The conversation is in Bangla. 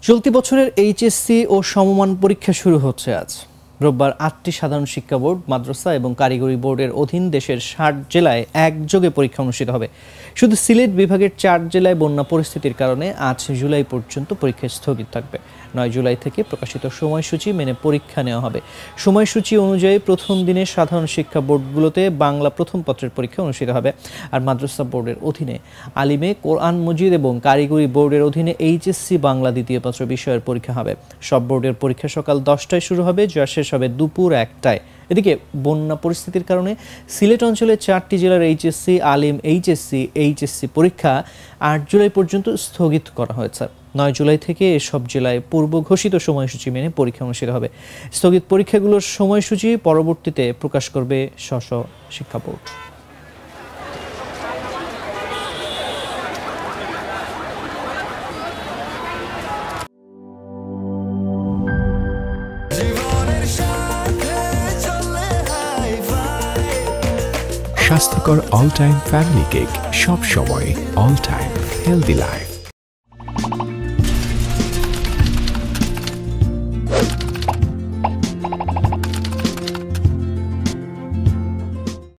চলতি বছরের এইচএসসি ও সমমান পরীক্ষা শুরু হচ্ছে আজ। রোববার ৮টি সাধারণ শিক্ষা বোর্ড, মাদ্রাসা এবং কারিগরি বোর্ডের অধীন দেশের ৬০ জেলায় একযোগে পরীক্ষা অনুষ্ঠিত হবে। শুধু সিলেট বিভাগের ৪ জেলায় বন্যা পরিস্থিতির কারণে আজ জুলাই পর্যন্ত পরীক্ষা স্থগিত থাকবে। ৯ জুলাই থেকে প্রকাশিত সময়সূচি মেনে পরীক্ষা নেওয়া হবে। সময়সূচি অনুযায়ী প্রথম দিনে সাধারণ শিক্ষা বোর্ডগুলোতে বাংলা প্রথম পত্রের পরীক্ষা অনুষ্ঠিত হবে, আর মাদ্রাসা বোর্ডের অধীনে আলিমে কোরআন মজিদ এবং কারিগরি বোর্ডের অধীনে এইচএসসি বাংলা দ্বিতীয় পত্র বিষয়ের পরীক্ষা হবে। সব বোর্ডের পরীক্ষা সকাল ১০টায় শুরু হবে, যা শেষ হবে দুপুর ১টায়। এদিকে বন্যা পরিস্থিতির কারণে সিলেট অঞ্চলের ৪টি জেলার এইচএসসি, আলিম এইচএসসি পরীক্ষা ৮ জুলাই পর্যন্ত স্থগিত করা হয়েছে। ৯ জুলাই থেকে এসব জেলায় পূর্ব ঘোষিত সময়সূচি মেনে পরীক্ষা অনুষ্ঠিত হবে। স্থগিত পরীক্ষাগুলোর সময়সূচি পরবর্তীতে প্রকাশ করবে স্ব শিক্ষা বোর্ড। স্বাস্থ্যকর অল টাইম ফ্যামিলি কেক, সব সময় অল টাইম হেলদি লাইফ।